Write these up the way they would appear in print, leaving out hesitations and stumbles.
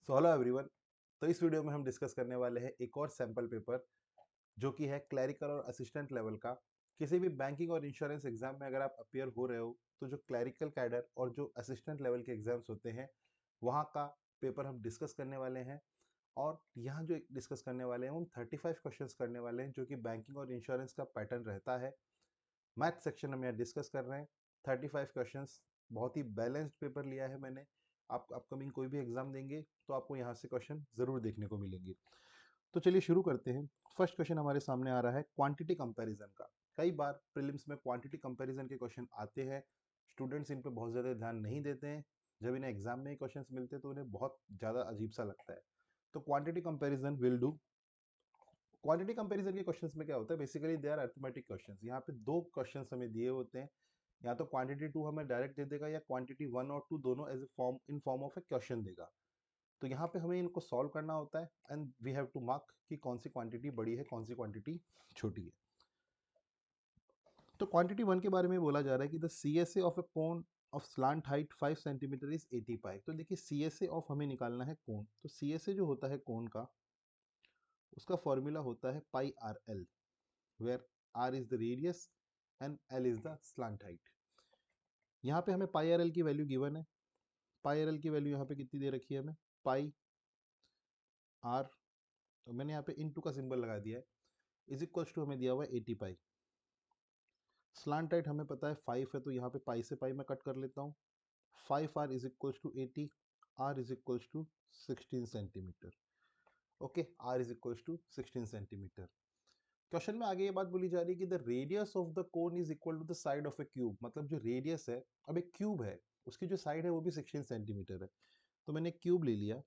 Hello everyone. तो इस video में हम डिस्कस करने वाले हैं एक और सैंपल पेपर जो कि है क्लरिकल और असिस्टेंट लेवल का। किसी भी बैंकिंग और इंश्योरेंस एग्जाम में अगर आप अपियर हो रहे हो तो जो क्लरिकल कैडर और जो असिस्टेंट लेवल के एग्जाम्स होते हैं वहाँ का पेपर हम डिस्कस करने वाले हैं। और यहाँ जो डिस्कस करने वाले हैं हम 35 क्वेश्चंस करने वाले हैं जो कि बैंकिंग और इंश्योरेंस का पैटर्न रहता है। मैथ सेक्शन हम यहाँ डिस्कस कर रहे हैं। 35 क्वेश्चंस, बहुत ही बैलेंस्ड पेपर लिया है मैंने। आप अपकमिंग कोई भी एग्जाम देंगे तो आपको यहाँ से क्वेश्चन जरूर देखने को मिलेंगे। तो चलिए शुरू करते हैं। फर्स्ट क्वेश्चन हमारे सामने आ रहा है क्वांटिटी कंपैरिजन का। कई बार प्रीलिम्स में क्वांटिटी कंपैरिजन के क्वेश्चन आते हैं। स्टूडेंट्स इन पे बहुत ज़्यादा ध्यान नहीं देते हैं। जब इन्हें एग्जाम में क्वेश्चन मिलते हैं तो उन्हें बहुत ज़्यादा अजीब सा लगता है। तो quantity comparison will do. Quantity comparison के क्वेश्चंस में क्या होता है, basically they are arithmetic questions. यहाँ पे दो क्वेश्चंस हमें दिए होते हैं, या तो क्वांटिटी टू हमें डायरेक्ट दे देगा या क्वांटिटी वन और टू दोनों as a form in form of a question देगा। तो यहाँ पे हमें इनको सॉल्व करना होता है and we have to mark कि कौन सी क्वांटिटी बड़ी है कौन सी क्वांटिटी छोटी है। तो क्वांटिटी वन के बारे में बोला जा रहा है कि the C S A of a cone of slant height 5 centimetre is 80 pi. तो देखिए सी एस ए ऑफ हमें निकालना है कोन। तो सी एस ए जो होता है कोन का, उसका फॉर्मूला होता है pi r l, where r is the radius and l is the slant height. यहाँ पे हमें पाई आर एल की वैल्यू गिवन है। पाई आर एल की वैल्यू यहाँ पे कितनी दे रखी है हमें, पाई आर, तो मैंने यहाँ पे इनटू का सिंबल लगा दिया है, इज इक्वल्स टू हमें दिया हुआ है 80 पाई। स्लांट हाइट हमें पता है 5 है, तो यहाँ पे पाई से पाई मैं कट कर लेता हूँ। 5 R is equals to 80, R is equals to 16 centimetre. Okay, R is equals to 16 centimetre. Question में आगे ये बात बोली जा रही है कि the radius of the cone is equal to the side of a cube. मतलब जो रेडियस है, अब एक क्यूब है, उसकी जो साइड है वो भी 16 सेंटीमीटर है। तो मैंने क्यूब ले लिया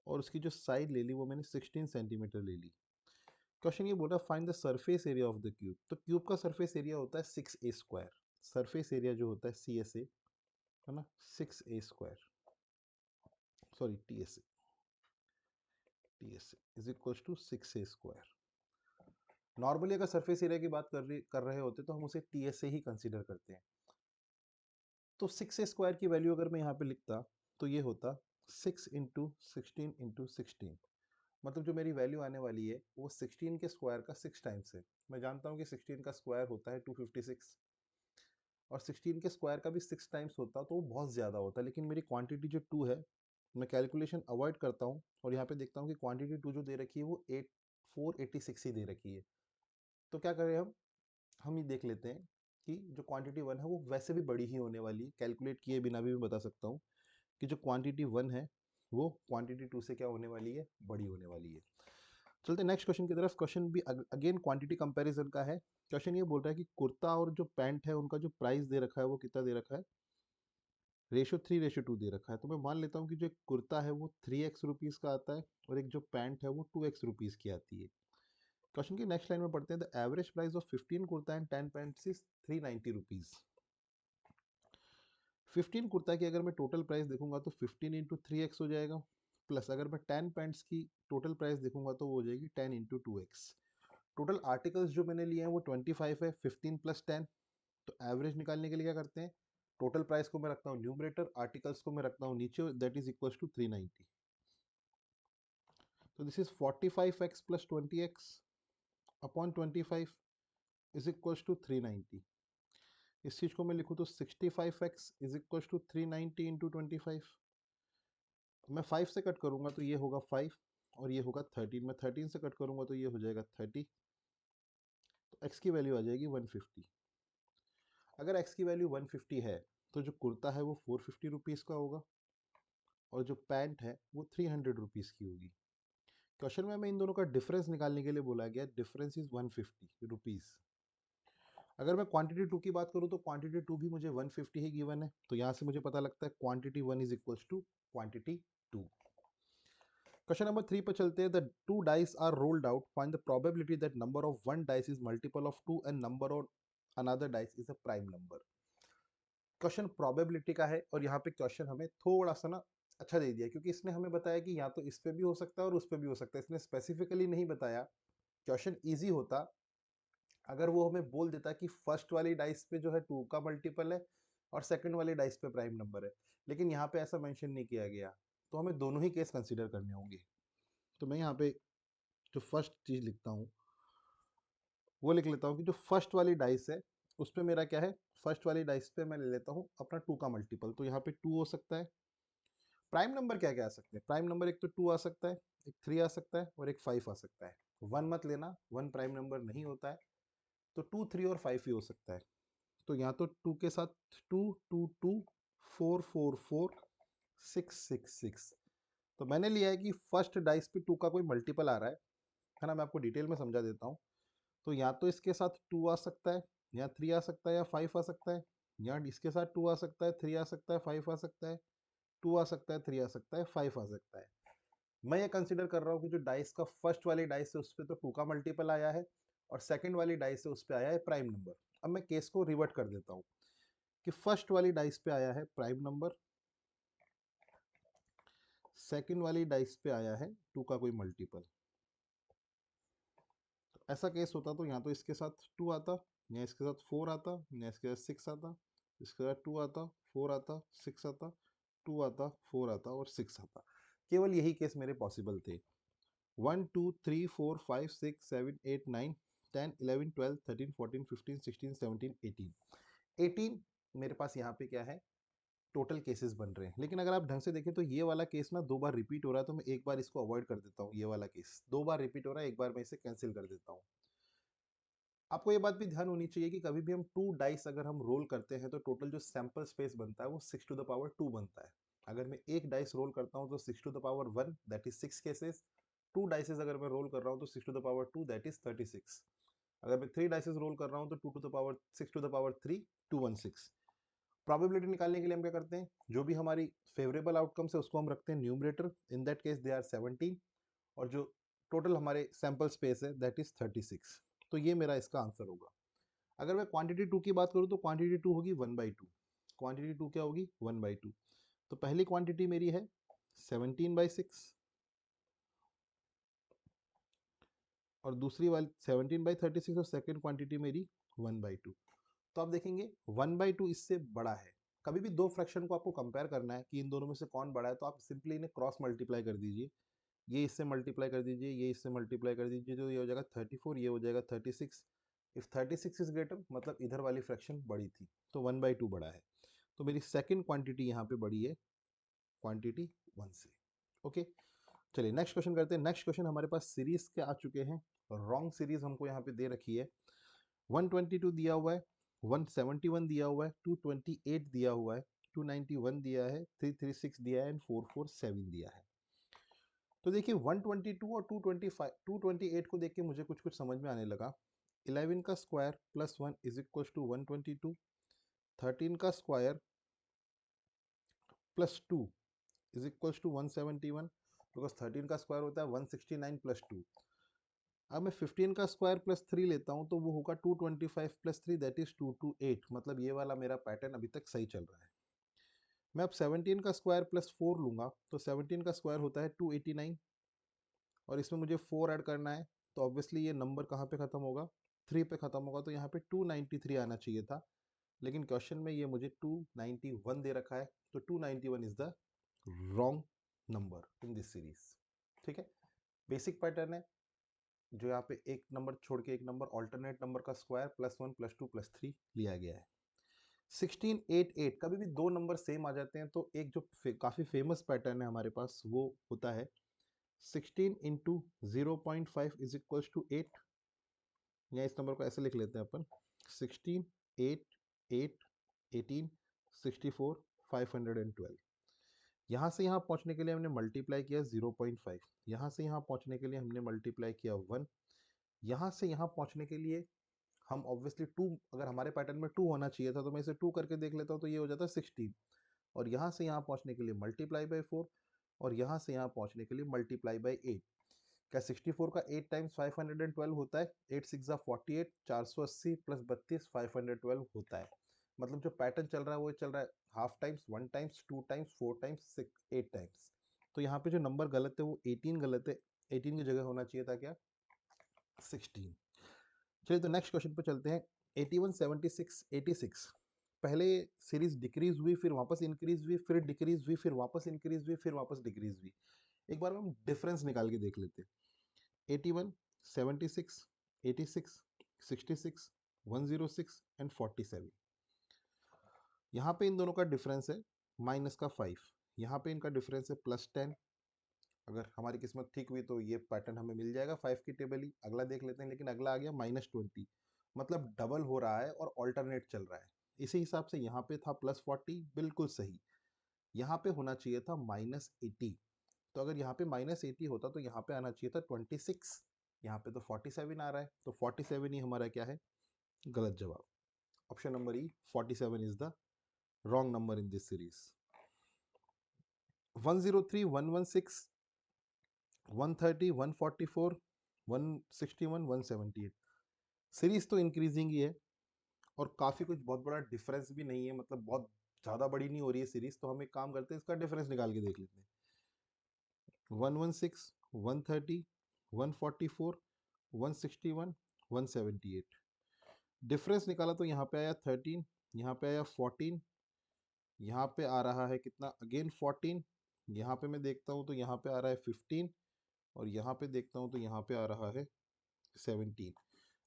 और उसकी जो साइड ले ली वो मैंने 16 सेंटीमीटर ले ली। क्वेश्चन ये बोल रहा है find the surface area of the cube. तो क्यूब का सरफेस एरिया होता है 6a स्क्वायर। सरफेस एरिया जो होता है सी एस ए, है ना, 6a square, sorry T S A is equal to 6a square. Normally अगर सरफेस एरिया की बात कर रहे होते तो हम उसे टी एस ए ही कंसीडर करते हैं। तो 6a स्क्वायर की वैल्यू अगर मैं यहाँ पे लिखता तो ये होता 6 इंटू 16 मतलब जो मेरी वैल्यू आने वाली है वो 16 के स्क्वायर का 6 टाइम्स है। मैं जानता हूँ कि 16 का स्क्वायर होता है 256 और 16 के स्क्वायर का भी 6 टाइम्स होता तो वो बहुत ज़्यादा होता, लेकिन मेरी क्वांटिटी जो 2 है, मैं कैलकुलेशन अवॉइड करता हूँ और यहाँ पे देखता हूँ कि क्वांटिटी 2 जो दे रखी है वो 486 ही दे रखी है। तो क्या करें हम ये देख लेते हैं कि जो क्वांटिटी 1 है वो वैसे भी बड़ी ही होने वाली है। कैलकुलेट किए बिना भी मैं बता सकता हूँ कि जो क्वांटिटी 1 है वो क्वांटिटी 2 से क्या होने वाली है, बड़ी होने वाली है। चलते नेक्स्ट क्वेश्चन की तरफ। क्वेश्चन भी अगेन क्वांटिटी कंपैरिजन का है। क्वेश्चन ये बोल रहा है कि कुर्ता और जो पैंट है उनका जो प्राइस दे रखा है वो कितना दे रखा है, रेशो 3:2 दे रखा है। तो मैं मान लेता हूँ कि जो एक कुर्ता है वो 3x रुपीज़ का आता है और एक जो पैंट है वो 2x रुपीज़ की आती है। क्वेश्चन की नेक्स्ट लाइन में पढ़ते हैं the average price of 15 kurta and 10 pants is 390 rupees. 15 kurta की अगर मैं टोटल प्राइस देखूंगा तो 15 इंटू 3x हो जाएगा, प्लस अगर मैं 10 पैंट्स की टोटल प्राइस देखूंगा तो वो हो जाएगी 10 इंटू 2x। टोटल आर्टिकल्स जो मैंने लिए हैं वो 25 है, 15 प्लस 10। तो एवरेज निकालने के लिए क्या करते हैं, टोटल प्राइस को मैं रखता हूँ न्यूमरेटर, आर्टिकल्स को मैं रखता हूँ नीचे, दैट इज इक्वल टू 390। तो this is 45x plus 20x upon 25 is equal to 390। इस चीज को मैं लिखूँ तो 65x is equal to 390 into 25। मैं 5 से कट करूंगा तो ये होगा 5 और ये होगा 13। मैं 13 से कट करूंगा तो ये हो जाएगा 30। तो x की वैल्यू आ जाएगी 150। अगर x की वैल्यू 150 है तो जो कुर्ता है वो 450 रुपीज़ का होगा और जो पैंट है वो 300 रुपीज़ की होगी। क्वेश्चन में हमें इन दोनों का डिफरेंस निकालने के लिए बोला गया, डिफरेंस इज 150 रुपीज़। अगर मैं क्वांटिटी 2 की बात करूं तो क्वांटिटी 2 भी मुझे 150 ही गिवन है, तो यहाँ से मुझे पता लगता है quantity 1 is equal to quantity 2। Question number 3 पर चलते हैं। The two dice are rolled out, find the probability that number of one dice is multiple of 2 and number of another dice is a prime number. Question probability का है और यहाँ पे question हमें थोड़ा सा ना अच्छा दे दिया, क्योंकि इसने हमें बताया कि या तो इस पे भी हो सकता है और उस पे भी हो सकता है। इसने स्पेसिफिकली नहीं बताया। क्वेश्चन इजी होता अगर वो हमें बोल देता कि फर्स्ट वाली डाइस पे जो है 2 का मल्टीपल है और सेकंड वाली डाइस पे प्राइम नंबर है, लेकिन यहाँ पे ऐसा मेंशन नहीं किया गया। तो हमें दोनों ही केस कंसीडर करने होंगे। तो मैं यहाँ पे जो फर्स्ट चीज़ लिखता हूँ वो लिख लेता हूँ कि जो फर्स्ट वाली डाइस है उस पर मेरा क्या है, फर्स्ट वाली डाइस पे मैं ले लेता हूँ अपना 2 का मल्टीपल। तो यहाँ पे 2 हो सकता है। प्राइम नंबर क्या क्या आ सकते हैं, प्राइम नंबर एक तो 2 आ सकता है, एक 3 आ सकता है और एक 5 आ सकता है। 1 मत लेना, 1 प्राइम नंबर नहीं होता है। तो 2, 3 और 5 ही हो सकता है। तो यहाँ तो 2 के साथ 2, 2, 2, 4, 4, 4, 6, 6, 6। तो मैंने लिया है कि फर्स्ट डाइस पे 2 का कोई मल्टीपल आ रहा है ना। मैं आपको डिटेल में समझा देता हूँ। तो या तो इसके साथ 2 आ सकता है, या 3 आ सकता है, या 5 आ सकता है। या इसके साथ 2 आ सकता है, 3 आ सकता है, 5 आ सकता है, 2 आ सकता है, 3 आ सकता है, 5 आ सकता है। मैं ये कंसिडर कर रहा हूँ कि जो डाइस का फर्स्ट वाली डाइस है उस पर तो 2 का मल्टीपल आया है, और सेकंड वाली डाइस है उस पर आया है प्राइम नंबर। अब मैं केस को रिवर्ट कर देता हूँ कि फर्स्ट वाली डाइस पे आया है प्राइम नंबर, सेकंड वाली डाइस पे आया है 2 का कोई मल्टीपल। ऐसा केस होता तो यहाँ तो इसके साथ 2 आता, या इसके साथ 4 आता, या इसके साथ 6 आता, इसके साथ 2 आता, 4 आता, 6 आता, 2 आता, 4 आता और 6 आता। केवल यही केस मेरे पॉसिबल थे। 1, 2, 3, 4, 5, 6, 7, 8, 9, 10, 11, 12, 13, 14, 15, 16, 17, 18। 18 मेरे पास यहाँ पे क्या है, टोटल केसेस बन रहे हैं। लेकिन अगर आप ढंग से देखें तो ये वाला केस ना 2 बार रिपीट हो रहा है, तो मैं एक बार इसको अवॉइड कर देता हूँ। ये वाला केस 2 बार रिपीट हो रहा है, एक बार मैं इसे कैंसिल कर देता हूँ। आपको ये बात भी ध्यान होनी चाहिए कि कभी भी हम 2 डाइस अगर हम रोल करते हैं तो टोटल जो सैंपल स्पेस बनता है वो 6 टू द पावर 2 बनता है। अगर मैं एक डाइस रोल करता हूँ तो 6 to the power 1 that is 6 cases. 2 dices अगर मैं रोल कर रहा हूँ तो 6 to the power 2 that is 36। अगर मैं 3 डाइसेस रोल कर रहा हूँ तो 2 to the power 6 to the power 3 216। Probability निकालने के लिए हम क्या करते हैं, जो भी हमारी फेवरेबल आउटकम्स है उसको हम रखते हैं numerator, in that case they are 17, और जो टोटल हमारे सैंपल स्पेस है दैट इज 36। तो ये मेरा इसका आंसर होगा। अगर मैं क्वांटिटी 2 की बात करूँ तो क्वांटिटी 2 होगी 1/2। क्वांटिटी 2 क्या होगी, 1/2। तो पहली क्वांटिटी मेरी है 17/6, और दूसरी वाली 17/36, और सेकेंड क्वांटिटी मेरी 1/2। तो आप देखेंगे 1/2 इससे बड़ा है। कभी भी दो फ्रैक्शन को आपको कंपेयर करना है कि इन दोनों में से कौन बड़ा है, तो आप सिंपली इन्हें क्रॉस मल्टीप्लाई कर दीजिए। ये इससे मल्टीप्लाई कर दीजिए, ये इससे मल्टीप्लाई कर दीजिए, तो ये हो जाएगा 34, ये हो जाएगा 36। इफ 36 इज ग्रेटर मतलब इधर वाली फ्रैक्शन बड़ी थी, तो 1/2 बड़ा है। तो मेरी सेकेंड क्वांटिटी यहाँ पे बड़ी है क्वांटिटी 1 से। ओके, चलिए नेक्स्ट क्वेश्चन करते हैं। नेक्स्ट क्वेश्चन हमारे पास सीरीज के आ चुके हैं। रॉन्ग सीरीज हमको यहाँ पे दे रखी है। 122 दिया हुआ है, 171 दिया हुआ है, 228 दिया हुआ है, 291 दिया है, 336 दिया है एंड 447 दिया है। तो देखिए 122 और 225 228 को देख के मुझे कुछ कुछ समझ में आने लगा। 11 का square plus 1 is equal to 122, 13 का square plus 2 is equal to 171, because 13 का स्क्वायर होता है 169 प्लस 2। अब मैं 15 का स्क्वायर प्लस 3 लेता हूँ तो वो होगा 225 प्लस 3 दैट इज 228। मतलब ये वाला मेरा पैटर्न अभी तक सही चल रहा है। मैं अब 17 का स्क्वायर प्लस 4 लूंगा तो 17 का स्क्वायर होता है 289, और इसमें मुझे 4 ऐड करना है। तो ऑब्वियसली ये नंबर कहाँ पे ख़त्म होगा, 3 पे ख़त्म होगा। तो यहाँ पे 293 आना चाहिए था, लेकिन क्वेश्चन में ये मुझे 291 दे रखा है। तो 291 is the wrong number in this series. ठीक है, बेसिक पैटर्न है जो यहाँ पे एक नंबर छोड़ के एक नंबर ऑल्टरनेट नंबर का स्क्वायर प्लस 1 प्लस 2 प्लस 3 लिया गया है। 1688 कभी भी दो नंबर सेम आ जाते हैं तो एक जो काफ़ी फेमस पैटर्न है हमारे पास वो होता है 16 इंटू 0.5 इज इक्वल टू 8, या इस नंबर को ऐसे लिख लेते हैं अपन 16 8 8 18 64 512। यहाँ से यहाँ पहुँचने के लिए हमने मल्टीप्लाई किया 0.5, यहाँ से यहाँ पहुँचने के लिए हमने मल्टीप्लाई किया 1, यहाँ से यहाँ पहुँचने के लिए हम ऑब्वियसली 2, अगर हमारे पैटर्न में 2 होना चाहिए था तो मैं इसे 2 करके देख लेता हूँ तो ये हो जाता है 16, और यहाँ से यहाँ पहुँचने के लिए मल्टीप्लाई बाई 4, और यहाँ से यहाँ पहुँचने के लिए मल्टीप्लाई बाई 8। क्या 64 का 8 टाइम्स 512 होता है, 8 6 जा 48, 480 प्लस 32 512 होता है। मतलब जो पैटर्न चल रहा है वो चल रहा है half times, 1 times, 2 times, 4 times, 6 8 times. तो यहाँ पे जो नंबर गलत है वो 18 गलत है, 18 की जगह होना चाहिए था क्या, 16। चलिए तो नेक्स्ट क्वेश्चन पे चलते हैं। 81 76 86 पहले सीरीज डिक्रीज हुई, फिर वापस इंक्रीज हुई, फिर डिक्रीज हुई, फिर वापस इंक्रीज हुई, फिर वापस डिक्रीज हुई। एक बार हम डिफरेंस निकाल के देख लेते हैं। 81, 76, 86, 66, 106 एंड 47। यहाँ पे इन दोनों का डिफरेंस है माइनस का 5, यहाँ पे इनका डिफरेंस है +10। अगर हमारी किस्मत ठीक हुई तो ये पैटर्न हमें मिल जाएगा 5 की टेबल ही। अगला देख लेते हैं, लेकिन अगला आ गया -20, मतलब डबल हो रहा है और ऑल्टरनेट चल रहा है। इसी हिसाब से यहाँ पे था +40, बिल्कुल सही। यहाँ पे होना चाहिए था -80, तो अगर यहाँ पे -80 होता तो यहाँ पे आना चाहिए था 26, यहाँ पे तो 47 आ रहा है, तो 47 ही हमारा क्या है, गलत जवाब। Option number E, 47 is the wrong number in this series. 103, 116, 130, 144, 161, 178। Series तो इंक्रीजिंग ही है और काफी कुछ बहुत बड़ा डिफरेंस भी नहीं है, मतलब बहुत ज्यादा बड़ी नहीं हो रही है सीरीज। तो हम एक काम करते हैं, इसका डिफरेंस निकाल के देख लेते हैं। 116, 130, 144, 161, 178। डिफरेंस निकाला तो यहाँ पे आया 13, यहाँ पे आया 14, यहाँ पे आ रहा है कितना, अगेन 14। यहाँ पे मैं देखता हूँ तो यहाँ पे आ रहा है 15, और यहाँ पे देखता हूँ तो यहाँ पे आ रहा है 17।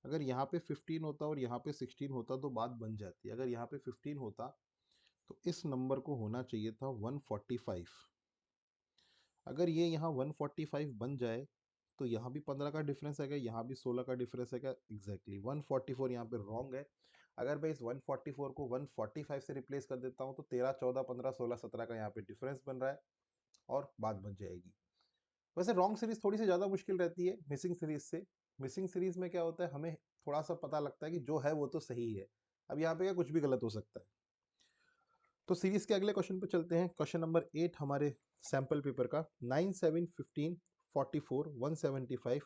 अगर यहाँ पे 15 होता और यहाँ पे 16 होता तो बात बन जाती। अगर यहाँ पे 15 होता तो इस नंबर को होना चाहिए था 145। अगर ये यहाँ 145 बन जाए तो यहाँ भी 15 का डिफरेंस है, यहाँ भी 16 का डिफरेंस है। एग्जैक्टली 144 यहाँ पे रॉन्ग है। अगर मैं इस 144 को 145 से रिप्लेस कर देता हूँ तो 13, 14, 15, 16, 17 का यहाँ पे डिफरेंस बन रहा है और बात बन जाएगी। वैसे रॉन्ग सीरीज थोड़ी सी ज़्यादा मुश्किल रहती है मिसिंग सीरीज से। मिसिंग सीरीज में क्या होता है, हमें थोड़ा सा पता लगता है कि जो है वो तो सही है। अब यहाँ पे क्या कुछ भी गलत हो सकता है। तो सीरीज के अगले क्वेश्चन पे चलते हैं। क्वेश्चन नंबर 8 हमारे सैंपल पेपर का। 9, 7, 15, 44, 175,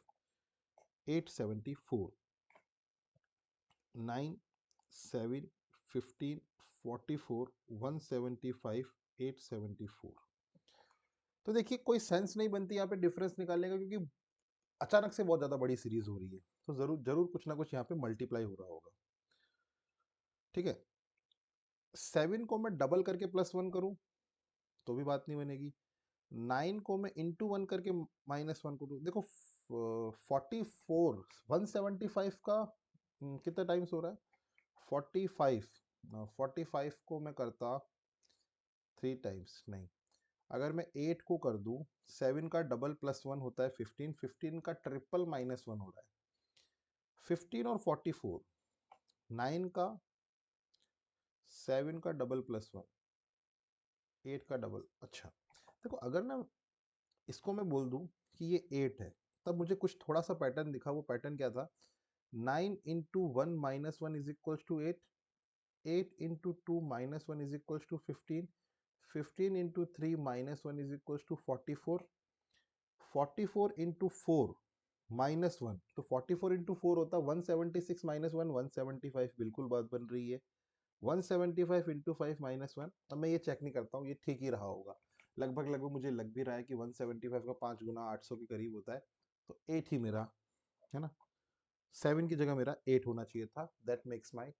874। 9, 7, 15, 44, 175, 874। तो देखिए कोई सेंस नहीं बनती यहाँ पे डिफरेंस निकालने का, क्योंकि अचानक से बहुत ज्यादा बड़ी सीरीज हो रही है, तो जरूर जरूर कुछ ना कुछ यहाँ पे मल्टीप्लाई हो रहा होगा। ठीक है, 7 को मैं डबल करके +1 करूं तो भी बात नहीं बनेगी। 9 को मैं इंटू 1 करके -1 करूं, देखो 44, 175 का कितना टाइम्स हो रहा है, 45। 45 को मैं करता 3 टाइम्स नहीं। अगर मैं 8 को कर दूं, 7 का डबल +1 होता है 15, 15 का ट्रिपल -1 हो रहा है 15, और 44, 9 का 7 का डबल +1, 8 का डबल। अच्छा देखो, अगर ना इसको मैं बोल दूं कि ये 8 है, तब मुझे कुछ थोड़ा सा पैटर्न दिखा। वो पैटर्न क्या था, 9 into 1 -1 is equals to 8, 8 into 2 -1 is equals to 15, 15 into 3 -1 is equals to 44, 44 into 4 -1, तो 44 इंटू 4 होता 176 -1, 175। बिल्कुल बात बन रही है। 175 इंटू 5 -1। अब मैं ये चेक नहीं करता हूँ, ये ठीक ही रहा होगा। लगभग लगभग मुझे लग भी रहा है कि 175 का 5 गुना 800 के करीब होता है, तो 8 ही मेरा है ना, 7 की जगह मेरा 8 होना चाहिए था। That makes my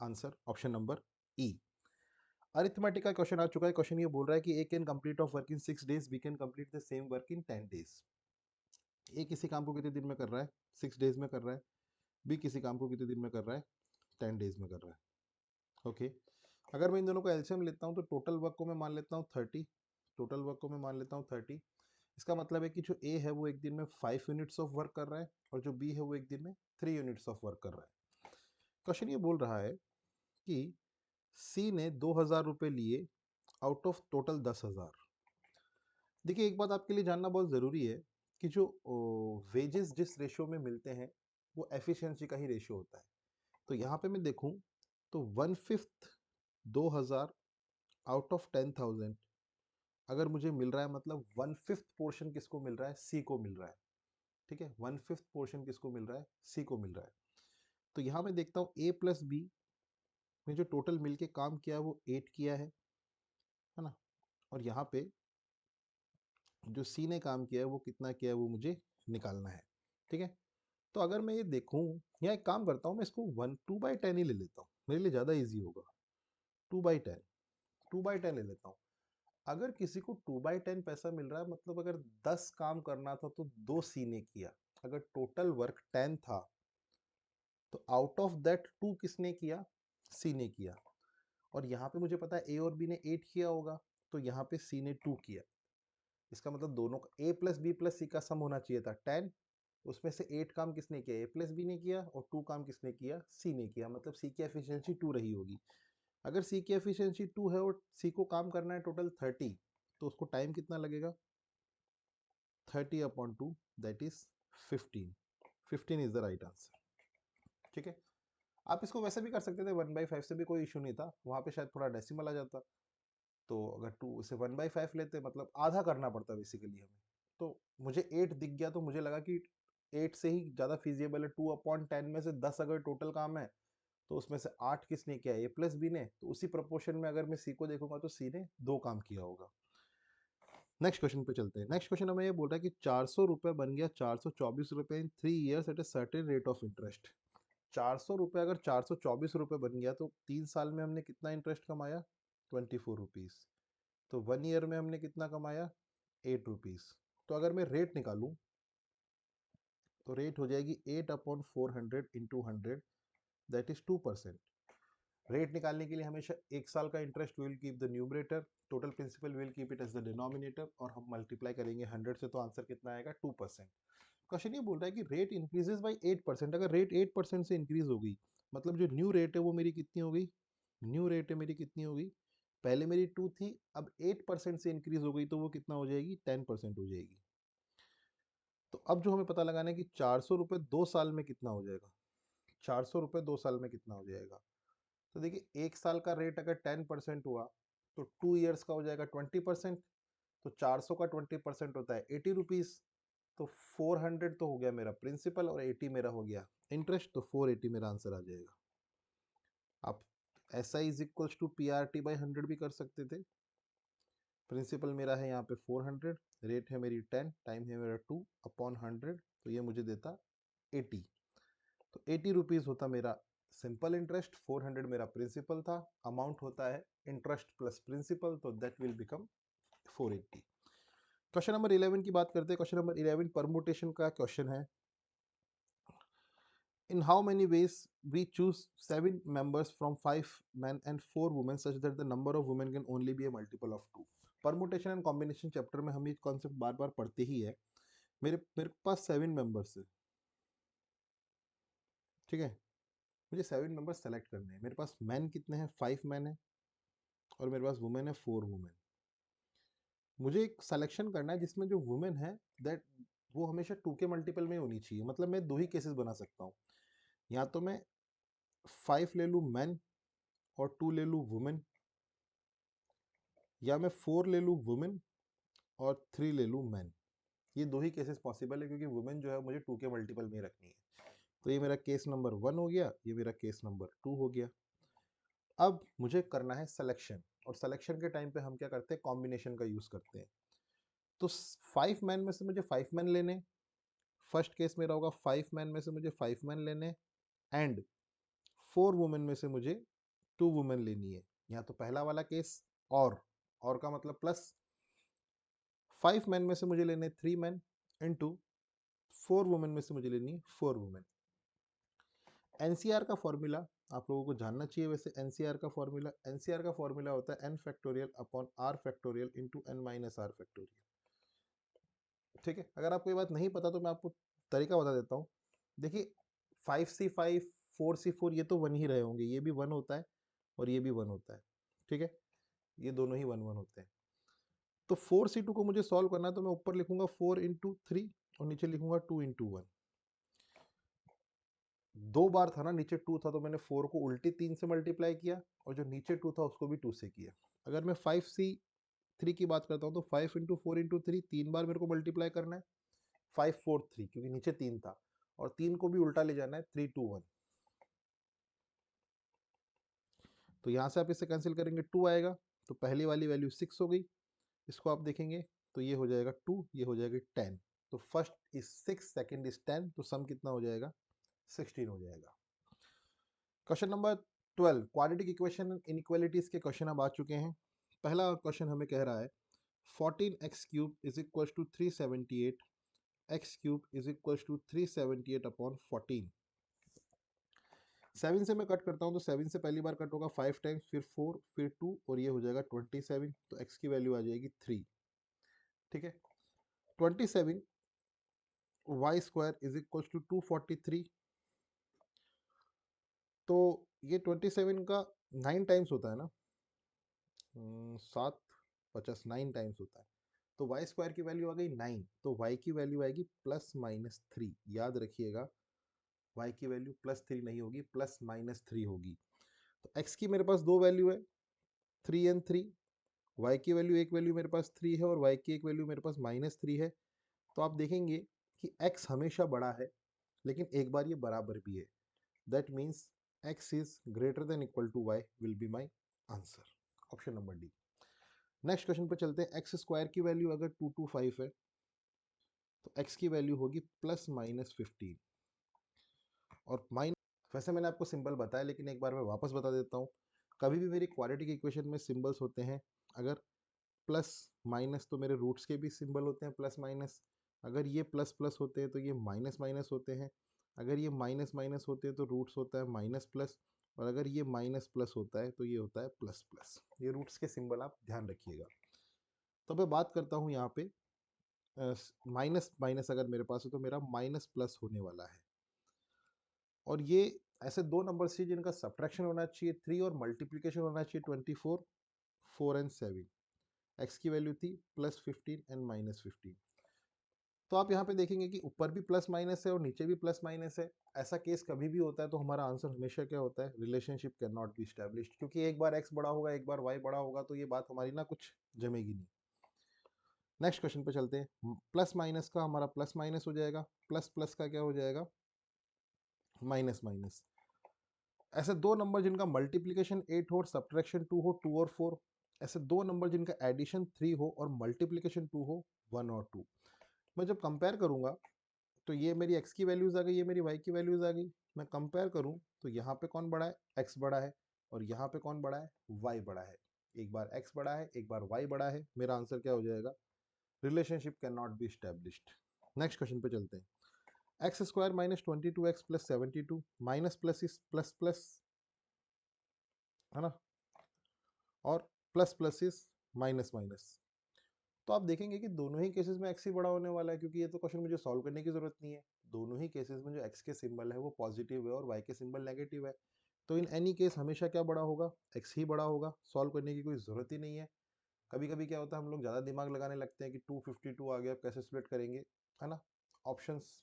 answer option number E. Arithmetic का क्वेश्चन आ चुका है। क्वेश्चन ये बोल रहा है कि A can complete of work in 6 days, B can complete the same work in 10 days. A किसी काम को कितने दिन में कर रहा है, 6 डेज में कर रहा है। बी किसी काम को कितने दिन में कर रहा है, 10 डेज में कर रहा है। ओके, अगर मैं इन दोनों को एलसीएम लेता हूँ तो टोटल वर्क को मैं मान लेता हूँ 30, टोटल वर्क को मैं मान लेता हूँ 30। इसका मतलब है कि जो ए है वो एक दिन में 5 यूनिट्स ऑफ वर्क कर रहा है, और जो बी है वो एक दिन में 3 यूनिट्स ऑफ वर्क कर रहा है। क्वेश्चन ये बोल रहा है कि सी ने 2000 रुपये लिए आउट ऑफ टोटल 10,000। देखिए एक बात आपके लिए जानना बहुत ज़रूरी है कि जो वेजेस जिस रेशियो में मिलते हैं वो एफिशिएंसी का ही रेशियो होता है। तो यहाँ पे मैं देखूँ तो 1/5 2000 आउट ऑफ 10,000 अगर मुझे मिल रहा है, मतलब 1/5 पोर्शन किसको मिल रहा है, सी को मिल रहा है। ठीक है, 1/5 पोर्शन किसको मिल रहा है, सी को मिल रहा है। तो यहाँ मैं देखता हूँ ए प्लस बी में जो टोटल मिलके काम किया है वो 8 किया है ना, और यहाँ पे जो सी ने काम किया है वो कितना किया है वो मुझे निकालना है। ठीक है, तो अगर मैं ये देखूँ, या एक काम करता हूँ, मैं इसको 1/2/10 ही ले लेता हूँ, मेरे लिए ज़्यादा ईजी होगा। 2/10, 2/10 ले लेता हूँ। अगर किसी को 2/10 पैसा मिल रहा है, मतलब अगर 10 काम करना था तो 2 सी ने किया। अगर टोटल वर्क 10 था तो आउट ऑफ दैट 2 किसने किया? सी ने किया। और यहाँ पे मुझे पता है ए और बी ने 8 किया होगा, तो यहाँ पे सी ने 2 किया। इसका मतलब दोनों का ए प्लस बी प्लस सी का सम होना चाहिए था 10। उसमें से 8 काम किसने किया? ए प्लस बी ने किया, और 2 काम किसने किया? सी ने किया। मतलब सी की एफिशिएंसी 2 रही होगी। अगर सी की एफिशिएंसी 2 है और सी को काम करना है टोटल 30, तो उसको टाइम कितना लगेगा? 30/2, that is 15। 15 is the right answer. ठीक है, आप इसको वैसे भी कर सकते थे, 1/5 से भी कोई इशू नहीं था, वहां पे शायद थोड़ा डेसिमल आ जाता। तो अगर 2 से 1/5 लेते, मतलब आधा करना पड़ता बेसिकली हमें। तो मुझे 8 दिख गया, तो मुझे लगा कि 8 से ही ज़्यादा फिजिबल है। 2/10 में से 10 अगर टोटल काम है, तो उसमें से 8 किसने किया? ए प्लस बी ने। तो उसी प्रपोर्शन में अगर मैं सी को देखूंगा तो सी ने 2 काम किया होगा। नेक्स्ट क्वेश्चन पे चलते हैं। नेक्स्ट क्वेश्चन हमें ये बोल रहा है कि 400 रुपये बन गया 424 रुपये in 3 years at a certain rate of interest. 400 रुपये अगर 424 रुपये बन गया, तो 3 साल में हमने कितना इंटरेस्ट कमाया? 24 रुपीज़। तो 1 ईयर में हमने कितना कमाया? 8 रुपीज़। तो अगर मैं रेट निकालूं, तो रेट हो जाएगी 8/400 इंटू 100, दैट इज 2%। रेट निकालने के लिए हमेशा 1 साल का interest will keep the numerator, total principal will keep it as the denominator, और हम मल्टीप्लाई करेंगे 100 से, तो आंसर कितना आएगा? 2%। क्वेश्चन ये बोल रहा है कि रेट इंक्रीजेज बाई 8%। अगर रेट 8% से इंक्रीज हो गई, मतलब जो न्यू रेट है वो मेरी कितनी हो गई? न्यू रेट है मेरी कितनी हो गई? पहले मेरी 2 थी, अब 8% से इंक्रीज हो गई, तो वो कितना हो जाएगी? 10% हो जाएगी। तो अब जो हमें पता लगाना है कि 400 रुपये 2 साल में कितना हो जाएगा? 400 रुपये 2 साल में कितना हो जाएगा? तो देखिए, 1 साल का रेट अगर 10% हुआ, तो 2 ईयर्स का हो जाएगा 20%। तो 400 का 20% होता है 80 रुपीज़। तो 400 तो हो गया मेरा प्रिंसिपल, और 80 मेरा हो गया इंटरेस्ट, तो 480 मेरा आंसर आ जाएगा। आप S I is equals to P R T by 100 भी कर सकते थे। प्रिंसिपल मेरा है यहाँ पे 400, रेट है मेरी 10, टाइम है मेरा 2/100, तो ये मुझे देता 80। तो 80 रुपीज़ होता मेरा सिंपल इंटरेस्ट, 400 मेरा प्रिंसिपल था, अमाउंट होता है इंटरेस्ट प्लस प्रिंसिपल, तो that will become 480। Question number 11 की बात करते हैं। क्वेश्चन नंबर 11 परमुटेशन का क्वेश्चन है। In how many ways we choose 7 members from 5 men and 4 women such that the number of women can only be a multiple of 2? Permutation and combination chapter में हम ये concept बार बार पढ़ते ही है। मेरे मेरे पास 7 members है, ठीक है। मुझे 7 मेंबर्स सेलेक्ट करने हैं। मेरे पास मैन कितने हैं? 5 मैन है, और मेरे पास वुमेन है 4 वुमेन। मुझे एक सिलेक्शन करना है जिसमें जो वुमेन है, दैट वो हमेशा 2 के मल्टीपल में होनी चाहिए। मतलब मैं 2 ही केसेस बना सकता हूँ। या तो मैं 5 ले लूँ मैन और 2 ले लूँ वुमेन, या मैं 4 ले लूँ वुमेन और 3 ले लूँ मैन। ये 2 ही केसेस पॉसिबल है, क्योंकि वुमेन जो है मुझे 2 के मल्टीपल में रखनी है। तो ये मेरा केस नंबर 1 हो गया, ये मेरा केस नंबर 2 हो गया। अब मुझे करना है सिलेक्शन, और सिलेक्शन के टाइम पे हम क्या करते हैं? कॉम्बिनेशन का यूज करते हैं। तो 5 मैन में से मुझे 5 मैन लेने। फर्स्ट केस मेरा होगा 5 मैन में से मुझे 5 मैन लेने, एंड 4 वुमेन में से मुझे 2 वुमेन लेनी है। या तो पहला वाला केस, और का मतलब प्लस 5 मैन में से मुझे लेने 3 मैन, इनटू 4 वुमेन में से मुझे लेनी 4 वुमेन। एनसीआर का फॉर्मूला आप लोगों को जानना चाहिए। वैसे एनसीआर का फॉर्मूला होता है n factorial upon r factorial into n minus R factorial. ठीक है, अगर आपको ये बात नहीं पता तो मैं आपको तरीका बता देता हूँ। देखिए, 5C5 4C4 ये तो 1 ही रहे होंगे, ये भी 1 होता है और ये भी 1 होता है। ठीक है, ये दोनों ही 1 1 होते हैं। तो 4C2 को मुझे सॉल्व करना है, तो मैं ऊपर लिखूंगा 4 इंटू 3 और नीचे लिखूंगा 2 इंटू 1। 2 बार था ना, नीचे 2 था, तो मैंने 4 को उल्टी 3 से मल्टीप्लाई किया, और जो नीचे 2 था उसको भी 2 से किया। अगर मैं 5C3 की बात करता हूँ, तो 5 इंटू 4 इंटू 3 3 बार मेरे को मल्टीप्लाई करना है। 5 4 3, क्योंकि नीचे 3 था, और 3 को भी उल्टा ले जाना है, 3 2 1। तो यहाँ से आप इसे कैंसिल करेंगे, 2 आएगा, तो पहली वाली वैल्यू 6 हो गई। इसको आप देखेंगे तो ये हो जाएगा 2, ये हो जाएगी 10। तो फर्स्ट इज 6, सेकंड इज 10, तो सम कितना हो जाएगा? 16 हो जाएगा। Question number 12 quadratic equation inequalities के क्वेश्चन अब आ चुके हैं। पहला क्वेश्चन हमें कह रहा है 14x cube is equal to 378, x cube is equal to 378 upon 14। 7 से मैं कट करता हूँ तो 7 से पहली बार कट होगा 5 टाइम्स, फिर 4, फिर 2 और ये हो जाएगा 27। तो x की वैल्यू आ जाएगी 3। ठीक है, 27 Y square is equal to 243। तो ये 27 का 9 टाइम्स होता है ना, 7 × 50 9 टाइम्स होता है। तो वाई स्क्वायर की वैल्यू आ गई 9, तो वाई की वैल्यू आएगी +-3। याद रखिएगा, वाई की वैल्यू +3 नहीं होगी, +-3 होगी। तो एक्स की मेरे पास दो वैल्यू है, 3 एंड 3। वाई की वैल्यू एक वैल्यू मेरे पास 3 है और वाई की एक वैल्यू मेरे पास -3 है। तो आप देखेंगे कि एक्स हमेशा बड़ा है, लेकिन एक बार ये बराबर भी है। That means X is greater than equal to Y will be my answer. Option number D. Next question पे चलते हैं। एक्स स्क्वायर की वैल्यू अगर 225 है तो एक्स की वैल्यू होगी +-15 और माइनस। वैसे मैंने आपको सिंबल बताया, लेकिन एक बार मैं वापस बता देता हूँ। कभी भी मेरी क्वाड्रेटिक इक्वेशन में सिंबल्स होते हैं, अगर प्लस माइनस तो मेरे रूट्स के भी सिंबल होते हैं प्लस माइनस। अगर ये प्लस प्लस होते हैं तो ये माइनस माइनस होते हैं। अगर ये माइनस माइनस होते हैं तो रूट्स होता है माइनस प्लस। और अगर ये माइनस प्लस होता है तो ये होता है प्लस प्लस। ये रूट्स के सिंबल आप ध्यान रखिएगा। तो मैं बात करता हूँ यहाँ पे माइनस माइनस अगर मेरे पास है तो मेरा माइनस प्लस होने वाला है। और ये ऐसे दो नंबर चाहिए जिनका सब्ट्रैक्शन होना चाहिए 3 और मल्टीप्लिकेशन होना चाहिए 24, 4 एंड 7। एक्स की वैल्यू थी +15 एंड -15। तो आप यहाँ पे देखेंगे कि ऊपर भी प्लस माइनस है और नीचे भी प्लस माइनस है। ऐसा केस कभी भी होता है तो हमारा आंसर हमेशा क्या होता है, relationship can not be established. क्योंकि एक बार एक्स बड़ा होगा एक बार वाई बड़ा होगा तो ये बात हमारी ना कुछ जमेगी नहीं। नेक्स्ट क्वेश्चन पे चलते हैं। प्लस माइनस का हमारा प्लस माइनस हो जाएगा, प्लस प्लस का क्या हो जाएगा, माइनस माइनस। ऐसे दो नंबर जिनका मल्टीप्लिकेशन 8 हो और सब्ट्रैक्शन 2 हो, 2 और 4। ऐसे दो नंबर जिनका एडिशन 3 हो और मल्टीप्लिकेशन 2 हो, 1 और 2। मैं जब कंपेयर करूंगा तो ये मेरी x की वैल्यूज आ गई, ये मेरी y की वैल्यूज आ गई। मैं कंपेयर करूं तो यहाँ पे कौन बड़ा है, x बड़ा है। और यहाँ पे कौन बड़ा है, y बड़ा है। एक बार x बड़ा है एक बार y बड़ा है। मेरा आंसर क्या हो जाएगा, relationship can not be established. Next question पे चलते हैं। X square -22x + 72, minus plus is plus plus, है ना, और plus plus is minus minus. तो आप देखेंगे कि दोनों ही केसेस में एक्स ही बड़ा होने वाला है, क्योंकि ये तो क्वेश्चन मुझे सॉल्व करने की जरूरत नहीं है। दोनों ही केसेस में जो एक्स के सिंबल है वो पॉजिटिव है और वाई के सिंबल नेगेटिव है। तो इन एनी केस हमेशा क्या बड़ा होगा, एक्स ही बड़ा होगा। सॉल्व करने की कोई जरूरत ही नहीं है। कभी कभी क्या होता है, हम लोग ज़्यादा दिमाग लगाने लगते हैं कि 252 आ गया कैसे स्प्लिट करेंगे, है ना। ऑप्शंस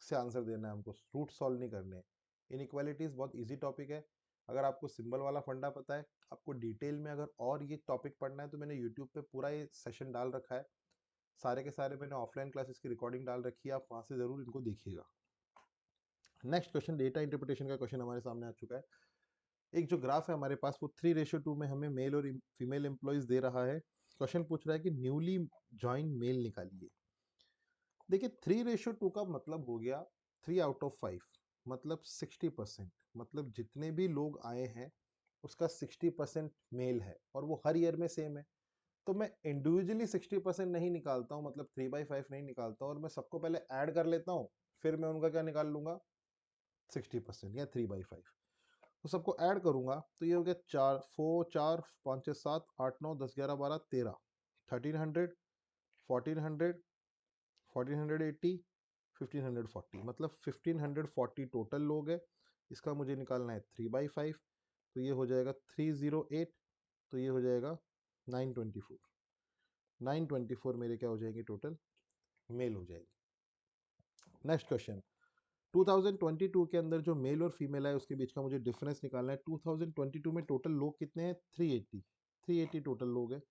से आंसर देना है हमको, रूट सॉल्व नहीं करने। इनइक्वालिटीज बहुत इजी टॉपिक है। अगर आपको सिंबल वाला फंडा पता है, आपको डिटेल में अगर और ये टॉपिक पढ़ना है तो मैंने यूट्यूब पे पूरा ये सेशन डाल रखा है। सारे के सारे मैंने ऑफलाइन क्लासेस की रिकॉर्डिंग डाल रखी है, आप वहाँ से ज़रूर इनको देखिएगा। नेक्स्ट क्वेश्चन, डेटा इंटरप्रिटेशन का क्वेश्चन हमारे सामने आ चुका है। एक जो ग्राफ है हमारे पास वो 3:2 में हमें मेल और फीमेल एम्प्लॉयज दे रहा है। क्वेश्चन पूछ रहा है कि न्यूली ज्वाइन मेल निकालिए। देखिए 3:2 का मतलब हो गया 3/5, मतलब 60%। मतलब जितने भी लोग आए हैं उसका 60% मेल है और वो हर ईयर में सेम है। तो मैं इंडिविजुअली 60% नहीं निकालता हूँ, मतलब 3/5 नहीं निकालता हूँ, और मैं सबको पहले ऐड कर लेता हूँ, फिर मैं उनका क्या निकाल लूंगा, 60% या 3/5। तो सबको ऐड करूंगा तो ये हो गया 4 4 4 5 6 7 8 9 10 11 12 13, 1300, 1400, 1480, 1540, मतलब 1540 टोटल लोग है। इसका मुझे निकालना है 3/5। तो ये हो जाएगा 308। तो ये हो जाएगा 924। 924 मेरे क्या हो जाएंगे, टोटल मेल हो जाएगी। नेक्स्ट क्वेश्चन, 2022 के अंदर जो मेल और फीमेल है उसके बीच का मुझे डिफरेंस निकालना है। 2022 में टोटल लोग कितने हैं, 380। 380 टोटल लोग हैं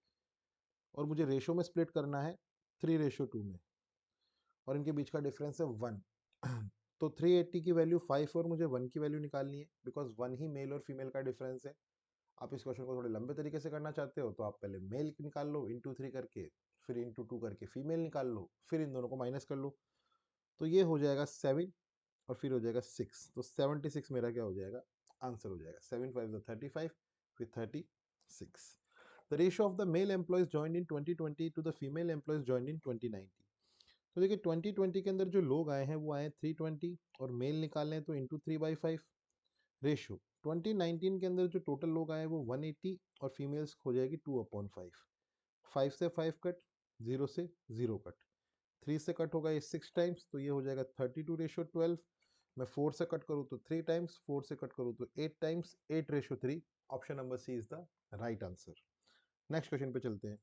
और मुझे रेशो में स्प्लिट करना है 3:2 में, और इनके बीच का डिफरेंस है 1। तो 380 की वैल्यू 5 और मुझे 1 की वैल्यू निकालनी है, बिकॉज 1 ही मेल और फीमेल का डिफरेंस है। आप इस क्वेश्चन को थोड़े लंबे तरीके से करना चाहते हो तो आप पहले मेल निकाल लो इंटू 3 करके, फिर इंटू 2 करके फीमेल निकाल लो, फिर इन दोनों को माइनस कर लो। तो ये हो जाएगा 7 और फिर हो जाएगा 6। तो 76 मेरा क्या हो जाएगा, आंसर हो जाएगा 7 5 35 with 36. The ratio of the male employees joined in 2020 to the female employees joined in 2019. तो देखिए 2020 के अंदर जो लोग आए हैं वो आए 320 और मेल निकालने हैं तो इंटू 3/5 रेशियो। 2019 के अंदर जो टोटल लोग आए वो 180 और फीमेल्स हो जाएगी 2/5। 5 से 5 कट, 0 से 0 कट, 3 से कट होगा ये 6 टाइम्स तो ये हो जाएगा 32:12। मैं 4 से कट करूँ तो 3 टाइम्स, 4 से कट करूँ तो 8 times, 8:3। Option number C is the right answer. Next question पे चलते हैं।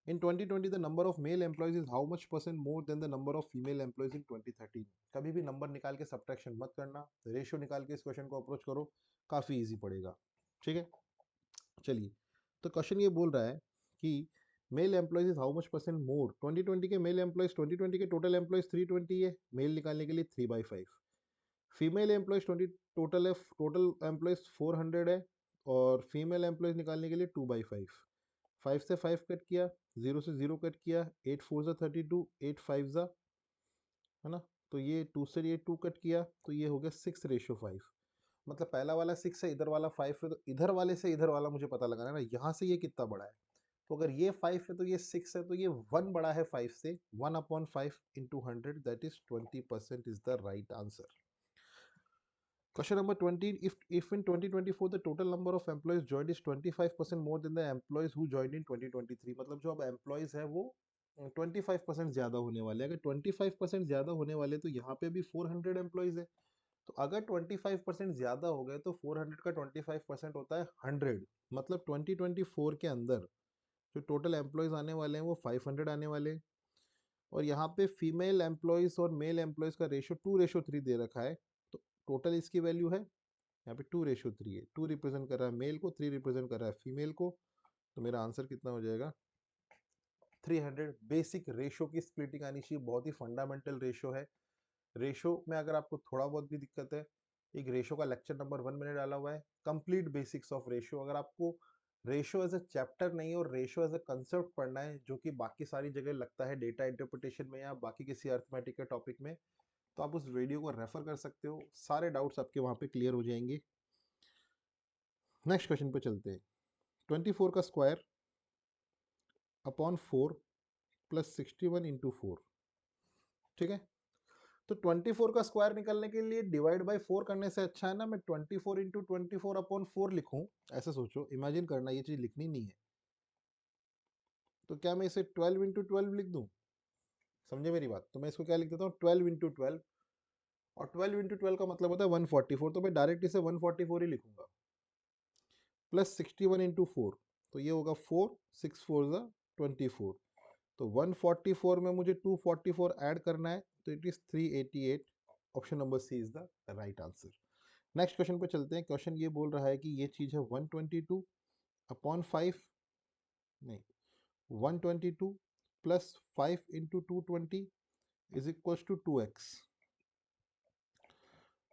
In 2020, the number of male employees is how much percent more than the number of female employees in 2013? कभी भी नंबर निकाल के सब्ट्रैक्शन मत करना, रेशियो निकाल के इस क्वेश्चन को अप्रोच करो, काफी इजी पड़ेगा। ठीक है, चलिए। तो क्वेश्चन ये बोल रहा है कि mail employees is how much percent more. 2020 के मेल एम्प्लॉयज, 2020 के टोटल एम्प्लॉयज 320 है, मेल निकालने के लिए 3/5। फीमेल एम्प्लॉयज टोटल एम्प्लॉयज 400 है और फीमेल एम्प्लॉयज निकालने के लिए 2/5। 5 से 5 कट किया, 0 से 0 कट किया, 8 4 ज़ा 32, 8 5 ज़ा, है ना, तो ये 2 से ये 2 कट किया तो ये हो गया 6:5। मतलब पहला वाला 6 है, इधर वाला 5 है, तो इधर वाले से इधर वाला मुझे पता लगाना है ना, यहाँ से ये कितना बड़ा है। तो अगर ये 5 है तो ये 6 है, तो ये 1 बड़ा है 5 से। 1/5 into 100 that is 20% is the right answer. Question number 20, if in 2024 the total number of employees joined is 25% more than the employees who joined in 2023, मतलब जो अब employees है वो 25% ज्यादा होने वाले हैं। अगर 25% ज्यादा होने वाले तो यहाँ पे भी 400 एम्प्लॉयज है, तो अगर 25% ज्यादा हो गए तो 400 का 25% होता है 100। मतलब 2024 के अंदर जो टोटल एम्प्लॉयज आने वाले हैं वो 500 आने वाले हैं। और यहाँ पे फीमेल एम्प्लॉयज और मेल एम्प्लॉयज का रेशियो 2:3 दे रखा है, तो टोटल इसकी वैल्यू है यहाँ पे 2:3 है। 2 रिप्रेजेंट कर रहा है मेल को, 3 रिप्रेजेंट कर रहा है फीमेल को, तो मेरा आंसर कितना हो जाएगा 300। बेसिक रेशियो की स्प्लिटिंग आनी चाहिए, बहुत ही फंडामेंटल रेशियो है। रेशियो में अगर आपको थोड़ा बहुत भी दिक्कत है, एक रेशियो का लेक्चर नंबर 1 मैंने डाला हुआ है, कंप्लीट बेसिक्स ऑफ रेशियो। अगर आपको रेशियो एज अ चैप्टर नहीं है और रेशियो एज अ कंसेप्ट पढ़ना है, जो कि बाकी सारी जगह लगता है डेटा इंटरप्रिटेशन में या बाकी किसी अर्थमेटिक के टॉपिक में, तो आप उस वीडियो को रेफर कर सकते हो, सारे डाउट्स आपके वहां पे क्लियर हो जाएंगे। नेक्स्ट क्वेश्चन पे चलते हैं। 24 का स्क्वायर अपॉन 4 प्लस 61 इंटू 4। ठीक है, तो 24 का स्क्वायर निकलने के लिए डिवाइड बाय 4 करने से अच्छा है ना मैं 24 इंटू 24 अपॉन 4 लिखूं। ऐसे सोचो, इमेजिन करना, ये चीज लिखनी नहीं है, तो क्या मैं इसे 12 इंटू 12 लिख दूं? समझे मेरी बात? तो मैं इसको क्या लिख देता हूँ 12 इंटू 12, और 12 इंटू 12 का मतलब होता है 144, तो मैं डायरेक्ट इसे 144 ही लिखूंगा। प्लस 61 इंटू 4, तो ये होगा 4 6 4 ज़ा 24, तो 144 में मुझे 244 ऐड करना है, तो it is 388। Option number C is the right answer. Next question पे चलते हैं। क्वेश्चन ये बोल रहा है कि ये चीज है 122 अपॉन 5, नहीं, 122 plus 5 into 220 is equals to 2x।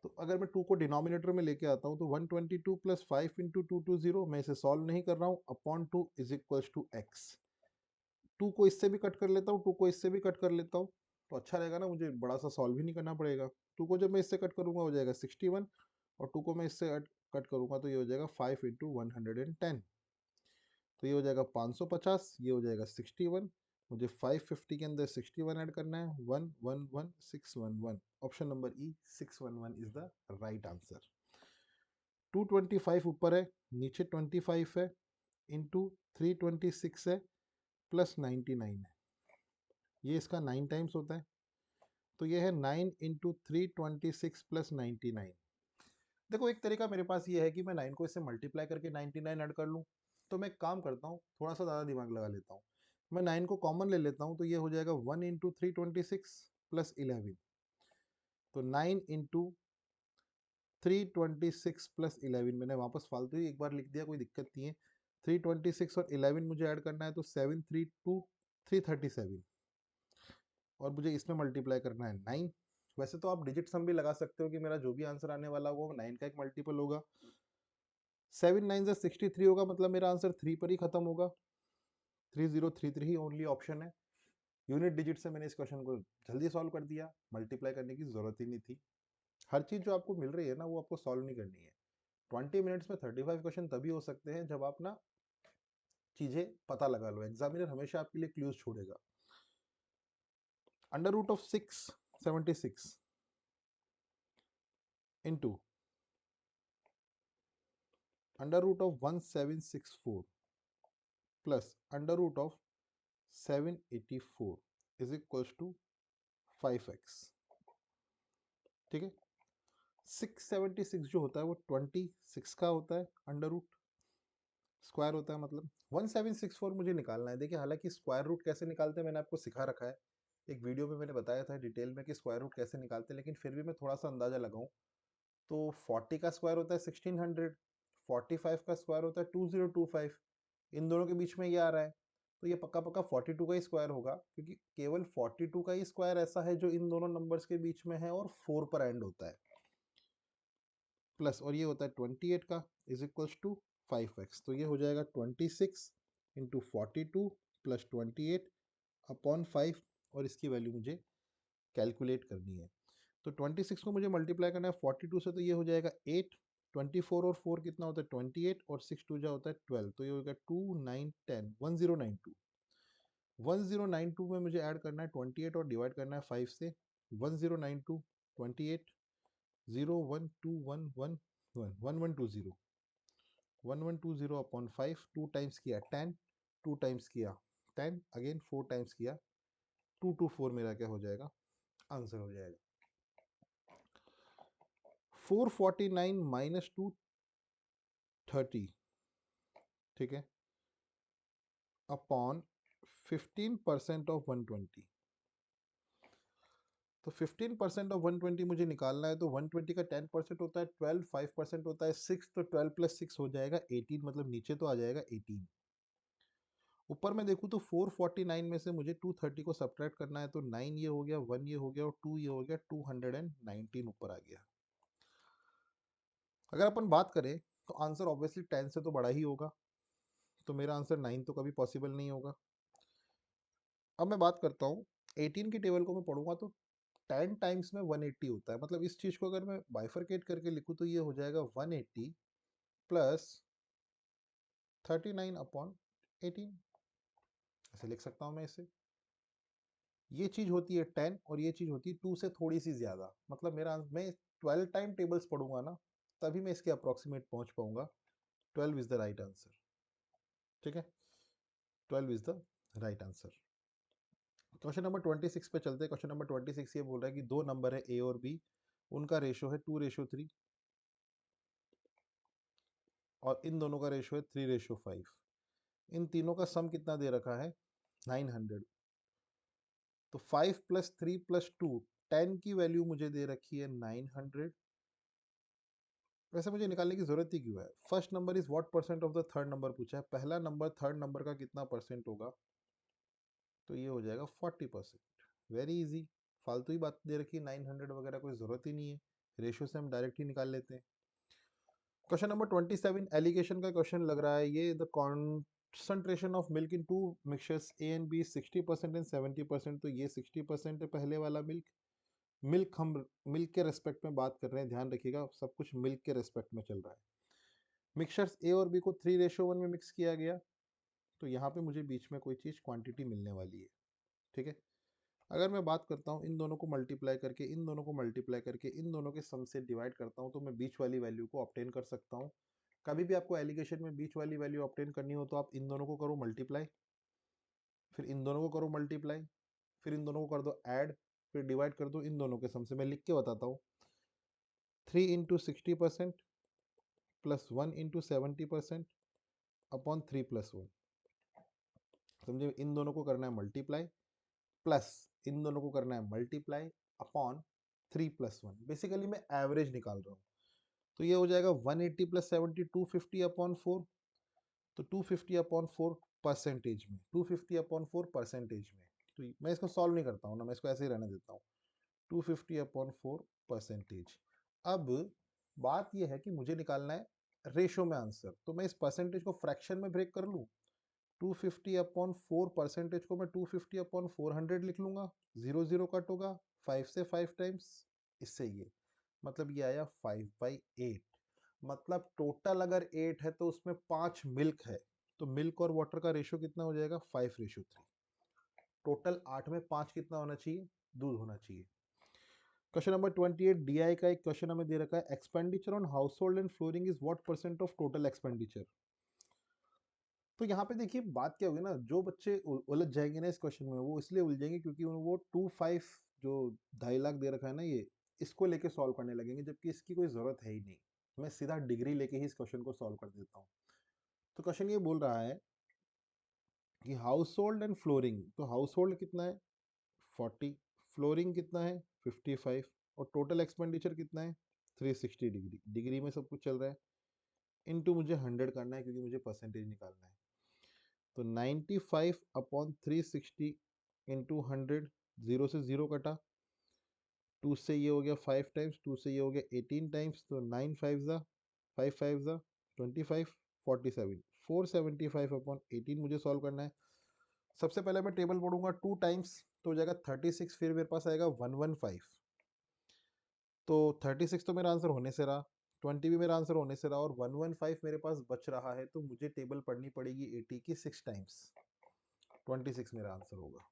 तो अगर मैं 2 को डिनोमिनेटर में लेके आता हूँ तो 122 प्लस 5 इंटू 220, मैं इसे सॉल्व नहीं कर रहा हूँ, upon 2 is equals to x। 2 को इससे भी कट कर लेता हूँ, 2 को इससे भी कट कर लेता हूँ, तो अच्छा रहेगा ना, मुझे बड़ा सा सॉल्व ही नहीं करना पड़ेगा। 2 को जब मैं इससे कट करूंगा हो जाएगा 61, और 2 को मैं इससे कट करूंगा तो ये हो जाएगा 5 इंटू 110, तो ये हो जाएगा 550, ये हो जाएगा 61। मुझे 550 के अंदर 61 ऐड करना है, 111611। Option number E 611 is the right answer. 225 ऊपर है, नीचे 25 है, इंटू 326 है, प्लस 99 है, ये इसका 9 टाइम्स होता है, तो ये है 9 इंटू 326 प्लस 99। देखो एक तरीका मेरे पास ये है कि मैं 9 को इससे मल्टीप्लाई करके 99 ऐड कर लूँ, तो मैं एक काम करता हूँ, थोड़ा सा ज़्यादा दिमाग लगा लेता हूँ, मैं 9 को कॉमन ले लेता हूँ, तो ये हो जाएगा 1 इंटू 326 प्लस 11, तो 9 इंटू 326 प्लस 11, मैंने वापस फालतू ही एक बार लिख दिया, कोई दिक्कत नहीं है। 326 और 11 मुझे ऐड करना है, तो 732 337, और मुझे इसमें मल्टीप्लाई करना है 9। वैसे तो आप डिजिट सम भी लगा सकते हो कि मेरा जो भी आंसर आने वाला होगा वो 9 का एक मल्टीपल होगा। 7 9 ज़ा 63 होगा, मतलब मेरा आंसर 3 पर ही खत्म होगा। 3033 ही ओनली ऑप्शन है। यूनिट डिजिट से मैंने इस क्वेश्चन को जल्दी सॉल्व कर दिया, मल्टीप्लाई करने की जरूरत ही नहीं थी। हर चीज जो आपको मिल रही है ना वो आपको सॉल्व नहीं करनी है, 20 मिनट्स में 35 क्वेश्चन तभी हो सकते हैं जब आप ना चीजें पता लगा लो। एग्जामिनर हमेशा आपके लिए क्लूज छोड़ेगा। Under root of 676 into under root of 1764 plus under root of 784 is equals to 5x। ठीक है, 676 जो होता है वो 26 का होता है, अंडर रूट स्क्वायर होता है, मतलब 1764 मुझे निकालना है। देखिए, हालांकि स्क्वायर रूट कैसे निकालते हैं मैंने आपको सिखा रखा है, एक वीडियो में मैंने बताया था डिटेल में कि स्क्वायर रूट कैसे निकालते हैं, लेकिन फिर भी मैं थोड़ा सा अंदाजा लगाऊं तो 40 का स्क्वायर होता है 1600, 45 का स्क्वायर होता है 2025, इन दोनों के बीच में ये आ रहा है, तो ये पक्का पक्का 42 का ही स्क्वायर होगा, क्योंकि केवल 42 का ही स्क्वायर ऐसा है जो इन दोनों नंबर्स के बीच में है और 4 पर एंड होता है, प्लस और ये होता है 28 का इज इक्वल्स टू 5x। तो ये हो जाएगा 26 इंटू 42 प्लस 28 अपॉन 5, और इसकी वैल्यू मुझे कैलकुलेट करनी है। तो 26 को मुझे मल्टीप्लाई करना है 42 से, तो ये हो जाएगा 8, 24 और 4 कितना होता है 28, और 6 2 जा होता है 12, तो ये होगा 2 9 10 1092। 1092 में मुझे ऐड करना है 28 और डिवाइड करना है 5 से। 1092 28 0 1 2 1 1 1 1120 1120 अपॉन 5, 2 टाइम्स किया 10, 2 टाइम्स किया 10, अगेन 4 टाइम्स किया 224, मेरा क्या हो जाएगा, आंसर हो जाएगा 449 माइनस 230, ठीक है, अपॉन 15% ऑफ 120। तो 15% ऑफ 120 मुझे निकालना है, तो 120 का 10% होता है 12, 5% होता है 6, तो 12 प्लस 6 हो जाएगा 18, मतलब नीचे तो आ जाएगा 18। ऊपर में देखूँ तो 449 में से मुझे 230 को सब्ट्रैक्ट करना है, तो 9 ये हो गया, 1 ये हो गया और 2 ये हो गया, 219 ऊपर आ गया। अगर अपन बात करें तो आंसर ऑब्वियसली 10 से तो बड़ा ही होगा, तो मेरा आंसर 9 तो कभी पॉसिबल नहीं होगा। अब मैं बात करता हूँ 18 की टेबल को मैं पढ़ूंगा तो 10 टाइम्स में 180 होता है, मतलब इस चीज को अगर मैं बाइफरकेट करके लिखूँ तो ये हो जाएगा 180 प्लस 39 अपॉन 18, ऐसे लिख सकता हूँ मैं इसे। ये चीज होती है 10 और ये चीज होती है 2 से थोड़ी सी ज्यादा, मतलब मैं 12 टाइम टेबल्स पढ़ूंगा ना, तभी मैं इसके अप्रोक्सीमेट पहुंच पाऊंगा। 12 इज द राइट आंसर। ठीक है, 12 is the right answer. Question number 26 पे चलते हैं। क्वेश्चन नंबर 26 ये बोल रहा है कि दो नंबर है ए और बी, उनका रेशो है 2:3 और इन दोनों का रेशो है 3:5। इन तीनों का सम कितना दे रखा है 900। तो 5 प्लस 3 प्लस 2, 10 की वैल्यू मुझे दे रखी है 900। वैसे मुझे निकालने की जरूरत ही क्यों है। First number is what percent of the third number पूछा है, पहला नंबर थर्ड नंबर का कितना परसेंट होगा, तो ये हो जाएगा 40%। वेरी इजी, फालतू ही बात दे रखी है 900 वगैरह, कोई जरूरत ही नहीं है, रेशियो से हम डायरेक्ट ही निकाल लेते हैं। क्वेश्चन नंबर 27 एलिगेशन का क्वेश्चन लग रहा है ये। The concentration of milk in two mixtures A and B 60% and 70%, तो ये 60% है पहले वाला मिल्क। मिल्क हम मिल्क के रेस्पेक्ट में बात कर रहे हैं, ध्यान रखिएगा सब कुछ मिल्क के रेस्पेक्ट में चल रहा है। मिक्सचर्स ए और बी को 3:1 में मिक्स किया गया, तो यहाँ पे मुझे बीच में कोई चीज़ क्वांटिटी मिलने वाली है। ठीक है, अगर मैं बात करता हूँ इन दोनों को मल्टीप्लाई करके, इन दोनों को मल्टीप्लाई करके, इन दोनों के सम से डिवाइड करता हूँ, तो मैं बीच वाली वैल्यू को ऑब्टेन कर सकता हूँ। कभी भी आपको एलिगेशन में बीच वाली वैल्यू ऑब्टेन करनी हो तो आप इन दोनों को करो मल्टीप्लाई, फिर इन दोनों को करो मल्टीप्लाई, फिर इन दोनों को कर दो ऐड, फिर डिवाइड कर दो इन दोनों के सम से। मैं लिख के बताता हूँ, 3 इंटू 60% प्लस 1 इंटू 70% अपॉन 3+1। समझे, इन दोनों को करना है मल्टीप्लाई, प्लस इन दोनों को करना है मल्टीप्लाई अपॉन 3+1। बेसिकली मैं एवरेज निकाल रहा हूँ, तो ये हो जाएगा 180 प्लस 70 250 अपॉन 4, तो 250 अपॉन 4 परसेंटेज में, 250 अपॉन 4 परसेंटेज में। तो मैं इसको सॉल्व नहीं करता हूँ ना, मैं इसको ऐसे ही रहने देता हूँ, 250 अपॉन 4 परसेंटेज। अब बात यह है कि मुझे निकालना है रेशो में आंसर, तो मैं इस परसेंटेज को फ्रैक्शन में ब्रेक कर लूँ। 250 अपॉन 4 परसेंटेज को मैं 250 अपॉन 400 लिख लूंगा, 0 0 कट होगा, 5 से 5 टाइम्स, इससे ये मतलब ये आया 5/8। मतलब टोटल अगर 8 है तो उसमें 5 मिल्क है, तो मिल्क और वाटर का रेशियो कितना हो जाएगा? 5:3। टोटल 8 में 5 कितना होना चाहिए? दूध होना चाहिए। क्वेश्चन नंबर 28 डीआई का एक क्वेश्चन हमें दे रखा है, expenditure on house hold and flooring is what percent of total expenditure. तो यहाँ पे देखिए बात क्या होगी ना, जो बच्चे उलझ जाएंगे ना इस क्वेश्चन में, वो इसलिए उलझेंगे क्योंकि वो 25 जो 2.5 लाख दे रखा है ना, ये इसको लेके सॉल्व करने लगेंगे, जबकि इसकी कोई जरूरत है ही नहीं। मैं सीधा डिग्री लेके ही इस क्वेश्चन को सॉल्व कर देता हूँ। तो क्वेश्चन ये बोल रहा है कि हाउस होल्ड एंड फ्लोरिंग, तो हाउस होल्ड कितना है? 40, फ्लोरिंग कितना है? 55, और टोटल एक्सपेंडिचर कितना है? 360 डिग्री, डिग्री में सब कुछ चल रहा है, इनटू मुझे 100 करना है क्योंकि मुझे परसेंटेज निकालना है। तो 95 अपॉन 360 इंटू 100, 0 से 0 कटा, 2 से ये हो गया 5 टाइम्स, 2 से ये हो गया 18 टाइम्स, तो 9 5 ज़ा 5 5 ज़ा 25, 47, 475 अपॉन 18 मुझे सॉल्व करना है। सबसे पहले मैं टेबल पढ़ूंगा, 2 टाइम्स तो हो जाएगा 36, फिर मेरे पास आएगा 115, तो 36 तो मेरा आंसर होने से रहा, 20 भी मेरा आंसर होने से रहा, और 115 मेरे पास बच रहा है, तो मुझे टेबल पढ़नी पड़ेगी 80 की 6 टाइम्स, 26 मेरा आंसर होगा।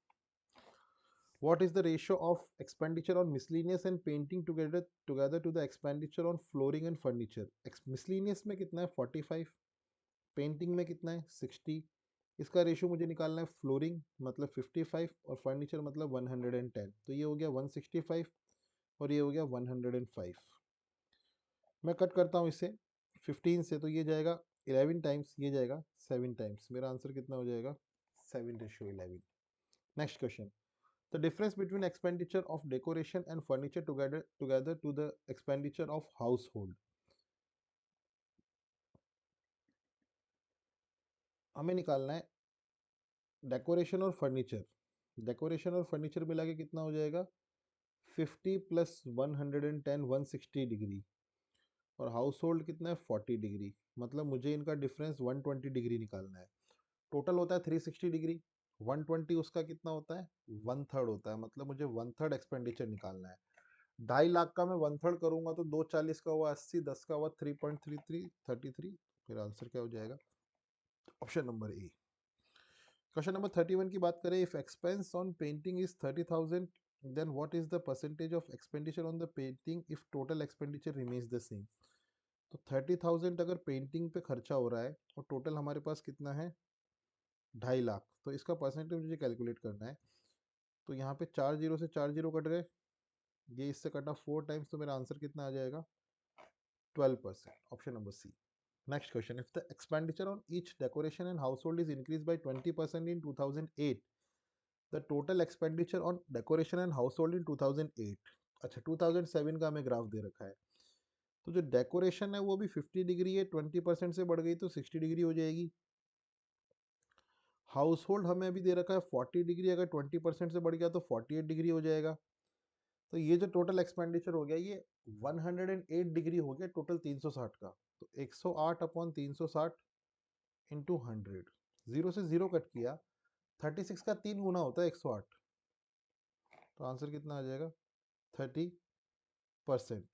What is the ratio of expenditure on miscellaneous and painting together to the expenditure on flooring and furniture? Miscellaneous में कितना है? 45, पेंटिंग में कितना है? 60, इसका रेशियो मुझे निकालना है, फ्लोरिंग मतलब 55 और फर्नीचर मतलब 110, तो ये हो गया 165 और ये हो गया 105। मैं कट करता हूँ इसे 15 से, तो ये जाएगा 11 टाइम्स, ये जाएगा 7 टाइम्स, मेरा आंसर कितना हो जाएगा? 7:11। Next question, the difference between expenditure of decoration and furniture together to the expenditure of household। हमें निकालना है डेकोरेशन और फर्नीचर, डेकोरेशन और फर्नीचर मिला के कितना हो जाएगा? 50 प्लस 110 160 डिग्री, और हाउस होल्ड कितना है? 40 डिग्री, मतलब मुझे इनका डिफरेंस 120 डिग्री निकालना है। टोटल होता है 360 डिग्री, 120 उसका कितना होता है? 1/3 होता है, मतलब मुझे 1/3 एक्सपेंडिचर निकालना है। 2.5 लाख का मैं 1/3 करूंगा तो 240 का हुआ 80, 10 का हुआ 3.33, 33, फिर आंसर क्या हो जाएगा? Option number A. Question number 31 की बात करें, if expense on painting is 30,000 then what is the percentage of expenditure on the painting if total expenditure remains the same. तो 30,000 अगर पेंटिंग पे खर्चा हो रहा है और टोटल हमारे पास कितना है? 2.5 लाख, तो इसका परसेंटेज मुझे कैलकुलेट करना है। तो यहाँ पे 4 जीरो से 4 जीरो कट गए, ये इससे कटा 4 टाइम्स, तो मेरा आंसर कितना आ जाएगा? 12%, option number C. Next question, if the expenditure on each decoration and household is increased by 20% in 2008, the total expenditure on decoration and household in 2008। अच्छा, 2007 का हमें ग्राफ दे रखा है, तो जो डेकोरेशन है वो भी 50 डिग्री है, 20% से बढ़ गई तो 60 डिग्री हो जाएगी। हाउस होल्ड हमें अभी दे रखा है 40 डिग्री, अगर 20% से बढ़ गया तो 48 डिग्री हो जाएगा। तो ये जो टोटल एक्सपेंडिचर हो गया ये 108 डिग्री हो गया, टोटल 360 का, तो 108 अपॉन 360 इंटू 100, 0 से 0 कट किया, 36 का 3 गुना होता है 108, तो आंसर कितना आ जाएगा? 30%।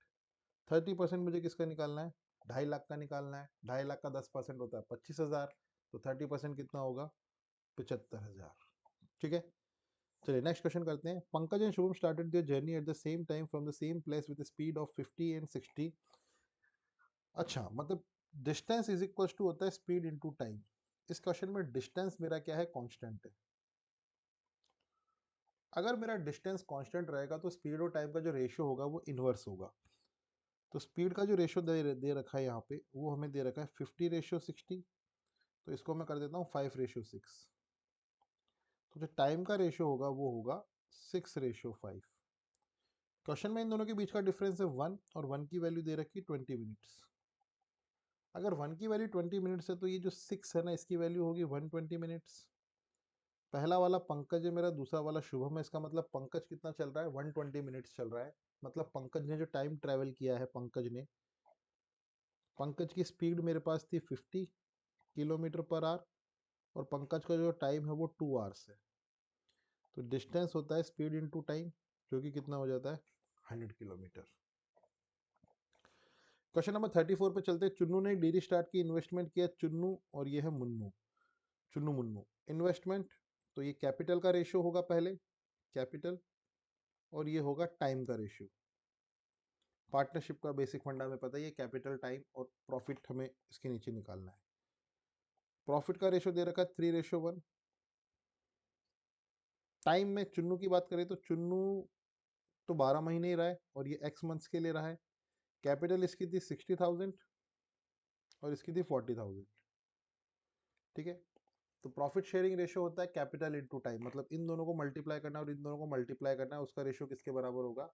30% मुझे किसका निकालना है? 2.5 लाख का निकालना है। 2.5 लाख का 10% होता है 25,000, तो 30% कितना होगा? 75,000। ठीक है, चलिए नेक्स्ट क्वेश्चन करते हैं। Pankaj and Shubham started their journey at the same time from the same place with speed of 50 and 60। अच्छा, मतलब डिस्टेंस इज इक्वल टू होता है स्पीड इनटू टाइम। इस क्वेश्चन में डिस्टेंस मेरा क्या है? कांस्टेंट है। अगर मेरा डिस्टेंस कांस्टेंट रहेगा तो स्पीड और टाइम का जो रेशियो होगा वो इन्वर्स होगा। तो स्पीड का जो रेशियो दे रखा है यहाँ पे, वो हमें दे रखा है 50:60, तो इसको मैं कर देता हूँ 5:6। तो जो टाइम का रेशियो होगा वो होगा 6:5। क्वेश्चन में इन दोनों के बीच का डिफरेंस है 1, और 1 की वैल्यू दे रखी है 20 मिनट्स। अगर 1 की वैल्यू 20 मिनट्स है तो ये जो 6 है ना, इसकी वैल्यू होगी 120 मिनट्स। पहला वाला पंकज है मेरा, दूसरा वाला शुभम है, इसका मतलब पंकज कितना चल रहा है? 120 मिनट्स चल रहा है। मतलब पंकज ने जो टाइम ट्रेवल किया है, पंकज की स्पीड मेरे पास थी 50 किलोमीटर पर आवर, और पंकज का जो टाइम है वो 2 आवर्स है। तो डिस्टेंस होता है स्पीड इनटू टाइम, जो कि कितना हो जाता है? 100 किलोमीटर। क्वेश्चन नंबर 34 पे चलते हैं। चुन्नू ने डेयरी स्टार्ट की, इन्वेस्टमेंट किया चुन्नू और ये है मुन्नू, चुन्नू मुन्नू। इन्वेस्टमेंट तो ये कैपिटल का रेशियो होगा पहले, कैपिटल, और ये होगा टाइम का रेशियो। पार्टनरशिप का बेसिक फंडा में पता ही है, कैपिटल, टाइम और प्रॉफिट हमें इसके नीचे निकालना है। प्रॉफिट का रेशियो दे रखा है 3:1। टाइम में चुन्नू की बात करें तो चुन्नू तो 12 महीने ही रहा है और ये एक्स मंथ्स के लिए रहा है। कैपिटल इसकी थी 60,000 और इसकी थी 40,000। ठीक है, तो प्रॉफिट शेयरिंग रेशियो होता है कैपिटल इनटू टाइम, मतलब इन दोनों को मल्टीप्लाई करना और इन दोनों को मल्टीप्लाई करना, उसका रेशियो किसके बराबर होगा?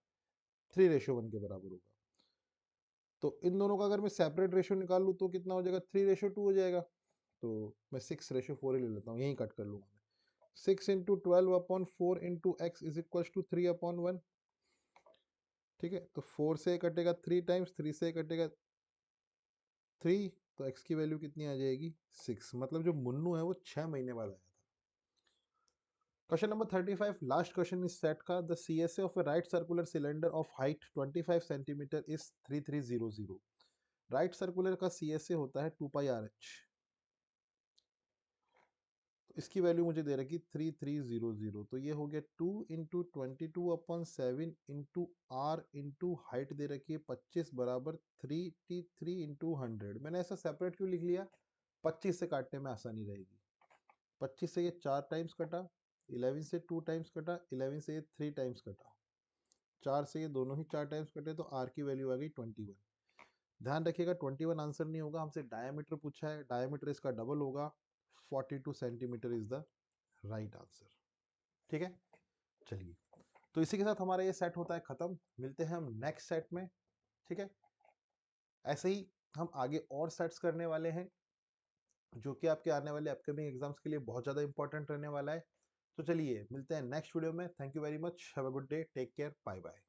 3:1 के बराबर होगा। तो इन दोनों का अगर मैं सेपरेट रेशियो निकाल लूँ तो कितना हो जाएगा? 3:2 हो जाएगा। तो मैं 6:4 ही ले लेता हूँ, यहीं कट कर लूंगा मैं। 6 into 12/4 into X is equal to 3/1। ठीक है, तो 4 से कटेगा 3 टाइम्स, 3 से कटेगा 3, तो x की वैल्यू कितनी आ जाएगी? 6। मतलब जो मुन्नू है वो 6 महीने बाद आया था। क्वेश्चन नंबर 35, लास्ट क्वेश्चन इस सेट का। The CSA of a right circular cylinder of height 25 centimetre is 3300। Right circular का CSA होता है 2πRH। तो इसकी वैल्यू मुझे दे रखी 3300, तो ये हो गया 2 into 22/7 into r into height दे रखी है 25 बराबर 33 इंटू 100। मैंने ऐसा सेपरेट क्यों लिख लिया? 25 से काटने में आसानी रहेगी। 25 से ये 4 टाइम्स कटा, 11 से 2 टाइम्स कटा, 11 से ये 3 टाइम्स कटा, 4 से ये दोनों ही 4 टाइम्स कटे, तो आर की वैल्यू आ गई 21। ध्यान रखिएगा 21 आंसर नहीं होगा, हमसे डायमीटर पूछा है, डायमीटर इसका डबल होगा, 42 centimetre is the right answer. ठीक है, चलिए, तो इसी के साथ हमारा ये सेट होता है खत्म। मिलते हैं हम नेक्स्ट सेट में। ठीक है, ऐसे ही हम आगे और सेट्स करने वाले हैं जो कि आपके आने वाले अपकमिंग एग्जाम्स के लिए बहुत ज़्यादा इंपॉर्टेंट रहने वाला है। तो चलिए मिलते हैं नेक्स्ट वीडियो में। Thank you very much, have a good day, take care, bye bye.